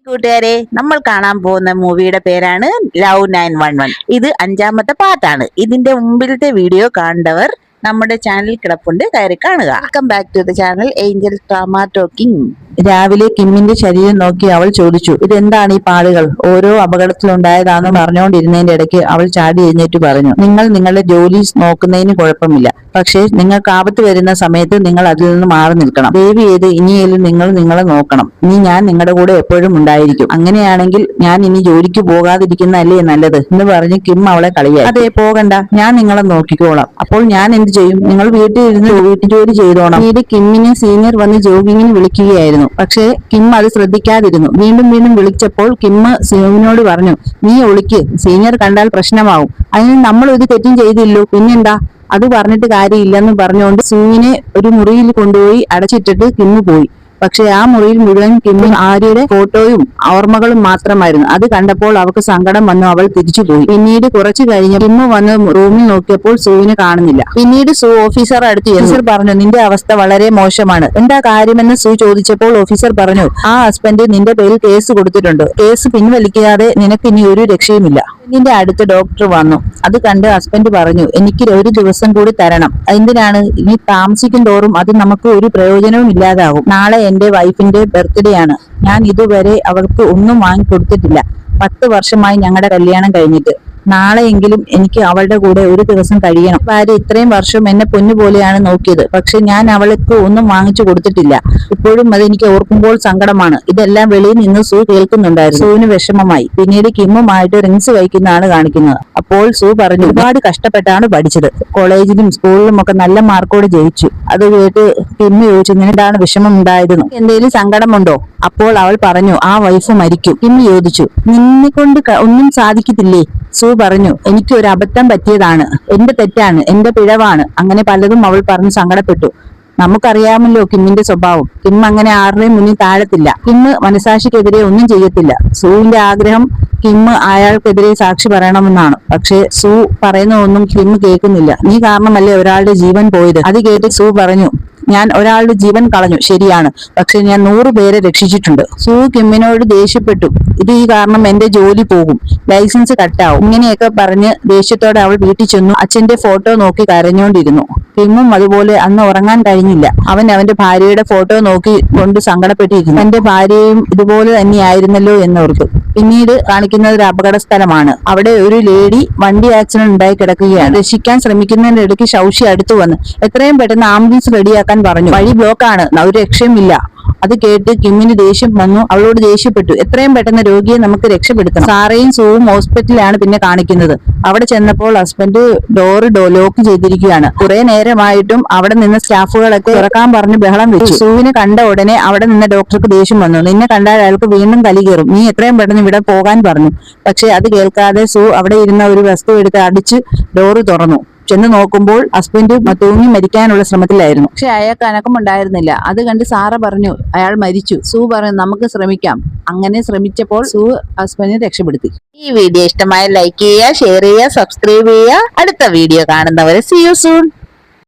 കൂട്ടുകാരെ, നമ്മൾ കാണാൻ പോകുന്ന മൂവിയുടെ പേരാണ് ലവ് 911. ഇത് 5ാമത്തെ പാർട്ടാണ്. ഇതിന്റെ മുമ്പിലത്തെ വീഡിയോ കണ്ടവർ നമ്മുടെ ചാനൽ കിടപ്പുണ്ട്, കയറി കാണുക. Welcome back to the channel angel drama talking. രാവിലെ കിമ്മിന്റെ ശരീരം നോക്കി അവൾ ചോദിച്ചു, ഇതെന്താണ് ഈ പാടുകൾ? ഓരോ അപകടത്തിലുണ്ടായതാണെന്ന് പറഞ്ഞുകൊണ്ടിരുന്നതിന്റെ ഇടയ്ക്ക് അവൾ ചാടി എഴുന്നേറ്റ് പറഞ്ഞു, നിങ്ങൾ നിങ്ങളുടെ ജോലി നോക്കുന്നതിന് കുഴപ്പമില്ല, പക്ഷേ നിങ്ങൾക്ക് ആപത്ത് വരുന്ന സമയത്ത് നിങ്ങൾ അതിൽ നിന്ന് മാറി നിൽക്കണം. ദേവി ചെയ്ത് ഇനിയെങ്കിലും നിങ്ങൾ നിങ്ങളെ നോക്കണം. ഇനി ഞാൻ നിങ്ങളുടെ കൂടെ എപ്പോഴും ഉണ്ടായിരിക്കും. അങ്ങനെയാണെങ്കിൽ ഞാൻ ഇനി ജോലിക്ക് പോകാതിരിക്കുന്നതല്ലേ നല്ലത് എന്ന് പറഞ്ഞ് കിം അവളെ കളിയായി. അതെ, പോകണ്ട, ഞാൻ നിങ്ങളെ നോക്കിക്കോളാം. അപ്പോൾ ഞാൻ എന്ത് ചെയ്യും? നിങ്ങൾ വീട്ടിൽ ഇരുന്ന് വീട്ടുജോലി ചെയ്തോണം. വീട് കിമ്മിനെ സീനിയർ വന്ന് ജോഗിങ്ങിന് വിളിക്കുകയായിരുന്നു. പക്ഷേ കിം അത് ശ്രദ്ധിക്കാതിരുന്നു. വീണ്ടും വീണ്ടും വിളിച്ചപ്പോൾ കിം സീനിയോട് പറഞ്ഞു, നീ ഒളിക്ക്, സീനിയർ കണ്ടാൽ പ്രശ്നമാവും. അതിന് നമ്മൾ ഒരു തെറ്റും ചെയ്തില്ലോ, പിന്നെന്താ? അത് പറഞ്ഞിട്ട് കാര്യമില്ലെന്ന് പറഞ്ഞുകൊണ്ട് സൂവിനെ ഒരു മുറിയിൽ കൊണ്ടുപോയി അടച്ചിട്ടിട്ട് കിം പോയി. പക്ഷെ ആ മുറിയിൽ മുഴുവൻ കിമ്മും ആര്യയുടെ ഫോട്ടോയും ഓർമ്മകളും മാത്രമായിരുന്നു. അത് കണ്ടപ്പോൾ അവൾക്ക് സങ്കടം വന്നു. അവൾ തിരിച്ചുപോയി. പിന്നീട് കുറച്ചു കഴിഞ്ഞ് കിമ്മ് വന്ന് റൂമിൽ നോക്കിയപ്പോൾ സൂവിനെ കാണുന്നില്ല. പിന്നീട് സൂ ഓഫീസർ അടുത്ത് ഓഫീസർ പറഞ്ഞു, നിന്റെ അവസ്ഥ വളരെ മോശമാണ്. എന്താ കാര്യമെന്ന് സൂ ചോദിച്ചപ്പോൾ ഓഫീസർ പറഞ്ഞു, ആ ഹസ്ബൻഡ് നിന്റെ പേരിൽ കേസ് കൊടുത്തിട്ടുണ്ട്. കേസ് പിൻവലിക്കാതെ നിനക്ക് ഇനി ഒരു രക്ഷയുമില്ല. നിന്റെ അടുത്ത് ഡോക്ടർ വന്നു. അത് കണ്ട് ഹസ്ബൻഡ് പറഞ്ഞു, എനിക്ക് ഒരു ദിവസം കൂടി തരണം. എന്തിനാണ്? ഇനി താമസിക്കും തോറും അത് നമുക്ക് ഒരു പ്രയോജനവും ഇല്ലാതാകും. നാളെ എന്റെ വൈഫിന്റെ ബർത്ത്ഡേ ആണ്. ഞാൻ ഇതുവരെ അവൾക്ക് ഒന്നും വാങ്ങിക്കൊടുത്തിട്ടില്ല. 10 വർഷമായി ഞങ്ങളുടെ കല്യാണം കഴിഞ്ഞിട്ട്. നാളെയെങ്കിലും എനിക്ക് അവളുടെ കൂടെ ഒരു ദിവസം കഴിയണം. ഭാര്യ ഇത്രയും വർഷം എന്നെ പൊന്നുപോലെയാണ് നോക്കിയത്. പക്ഷെ ഞാൻ അവൾക്ക് ഒന്നും വാങ്ങിച്ചു കൊടുത്തിട്ടില്ല. ഇപ്പോഴും അതെനിക്ക് ഓർക്കുമ്പോൾ സങ്കടമാണ്. ഇതെല്ലാം വെളിയിൽ നിന്ന് സൂ കേൾക്കുന്നുണ്ടായിരുന്നു. സൂവിന് വിഷമമായി. പിന്നീട് കിമ്മുമായിട്ട് റിങ്സ് കഴിക്കുന്നതാണ് കാണിക്കുന്നത്. അപ്പോൾ സൂ പറഞ്ഞു, ഒരുപാട് കഷ്ടപ്പെട്ടാണ് പഠിച്ചത്. കോളേജിലും സ്കൂളിലും ഒക്കെ നല്ല മാർക്കോട് ജയിച്ചു. അത് കേട്ട് കിമ്മ് ചോദിച്ചു, നിനക്കാണ് വിഷമം ഉണ്ടായതെന്ന്, എന്തെങ്കിലും സങ്കടമുണ്ടോ? അപ്പോൾ അവൾ പറഞ്ഞു, ആ വൈഫ് മരിക്കും. കിമ്മ് ചോദിച്ചു, നിന്നെ കൊണ്ട് ഒന്നും സാധിക്കത്തില്ലേ? സൂ പറഞ്ഞു, എനിക്ക് ഒരു അബദ്ധം പറ്റിയതാണ്, എന്റെ തെറ്റാണ്, എന്റെ പിഴവാണ്. അങ്ങനെ പലതും അവൾ പറഞ്ഞ് സങ്കടപ്പെട്ടു. നമുക്കറിയാമല്ലോ കിമ്മിന്റെ സ്വഭാവം. കിം അങ്ങനെ ആരുടെയും മുന്നിൽ താഴത്തില്ല. കിമ്മ് മനസാക്ഷിക്കെതിരെ ഒന്നും ചെയ്യത്തില്ല. സൂവിന്റെ ആഗ്രഹം കിമ്മ് അയാൾക്കെതിരെ സാക്ഷി പറയണമെന്നാണ്. പക്ഷെ സൂ പറയുന്നതൊന്നും കിമ്മ് കേൾക്കുന്നില്ല. നീ കാരണമല്ലേ ഒരാളുടെ ജീവൻ പോയത്? അത് കേട്ട് സൂ പറഞ്ഞു, ഞാൻ ഒരാളുടെ ജീവൻ കളഞ്ഞു, ശരിയാണ്, പക്ഷെ ഞാൻ 100 പേരെ രക്ഷിച്ചിട്ടുണ്ട്. സൂ കിമ്മിനോട് ദേഷ്യപ്പെട്ടു. ഇത് ഈ കാരണം എന്റെ ജോലി പോകും, ലൈസൻസ് കട്ടാവും, ഇങ്ങനെയൊക്കെ പറഞ്ഞ് ദേഷ്യത്തോടെ അവൾ വീട്ടിൽ ചെന്നു. അച്ഛന്റെ ഫോട്ടോ നോക്കി കരഞ്ഞുകൊണ്ടിരുന്നു. കിമ്മും അതുപോലെ. അന്ന് ഉറങ്ങാൻ കഴിഞ്ഞില്ല. അവൻ അവന്റെ ഭാര്യയുടെ ഫോട്ടോ നോക്കി കൊണ്ട് സങ്കടപ്പെട്ടിരിക്കുന്നു. തന്റെ ഭാര്യയും ഇതുപോലെ തന്നെയായിരുന്നല്ലോ എന്നോർത്തു. പിന്നീട് കാണിക്കുന്നത് ഒരു അപകട സ്ഥലമാണ്. അവിടെ ഒരു ലേഡി വണ്ടി ആക്സിഡന്റ് ഉണ്ടായി കിടക്കുകയാണ്. രക്ഷിക്കാൻ ശ്രമിക്കുന്നതിന്റെ ഇടയ്ക്ക് ശൗഷി അടുത്തു വന്ന് എത്രയും പെട്ടെന്ന് ആംബുലൻസ് റെഡിയാക്കാൻ പറഞ്ഞു. വഴി ബ്ലോക്കാണ്, ഒരു രക്ഷയുമില്ല. അത് കേട്ട് കിമ്മിന് ദേഷ്യം വന്നു. അവളോട് ദേഷ്യപ്പെട്ടു, എത്രയും പെട്ടെന്ന് രോഗിയെ നമുക്ക് രക്ഷപ്പെടുത്തണം. സാറയും സൂവും ഹോസ്പിറ്റലിലാണ് പിന്നെ കാണിക്കുന്നത്. അവിടെ ചെന്നപ്പോൾ ഹസ്ബൻഡ് ഡോറ് ലോക്ക് ചെയ്തിരിക്കുകയാണ്. കുറെ നേരമായിട്ടും അവിടെ നിന്ന് സ്റ്റാഫുകളൊക്കെ തുറക്കാൻ പറഞ്ഞ് ബഹളം വെച്ചു. സൂവിനെ കണ്ട ഉടനെ അവിടെ നിന്ന് ഡോക്ടർക്ക് ദേഷ്യം വന്നു. നിന്നെ കണ്ടാൽ അയാൾക്ക് വീണ്ടും കലി കയറും, നീ എത്രയും പെട്ടെന്ന് ഇവിടെ പോകാൻ പറഞ്ഞു. പക്ഷെ അത് കേൾക്കാതെ സൂ അവിടെ ഇരുന്ന ഒരു വസ്തു എടുത്ത് അടിച്ച് ഡോറ് തുറന്നു. ചെന്ന് നോക്കുമ്പോൾ ഹസ്ബൻഡ് തൂങ്ങി മരിക്കാനുള്ള ശ്രമത്തിലായിരുന്നു. പക്ഷെ അയാൾക്ക് അനക്കമുണ്ടായിരുന്നില്ല. അത് കണ്ട് സാറ പറഞ്ഞു, അയാൾ മരിച്ചു. സൂ പറഞ്ഞു, നമുക്ക് ശ്രമിക്കാം. അങ്ങനെ ശ്രമിച്ചപ്പോൾ സൂ ഹസ്ബൻഡിനെ രക്ഷപ്പെടുത്തി. ഈ വീഡിയോ ഇഷ്ടമായ ലൈക്ക് ചെയ്യുക, ഷെയർ ചെയ്യുക, സബ്സ്ക്രൈബ് ചെയ്യുക. അടുത്ത വീഡിയോ കാണുന്നവരെ see you soon.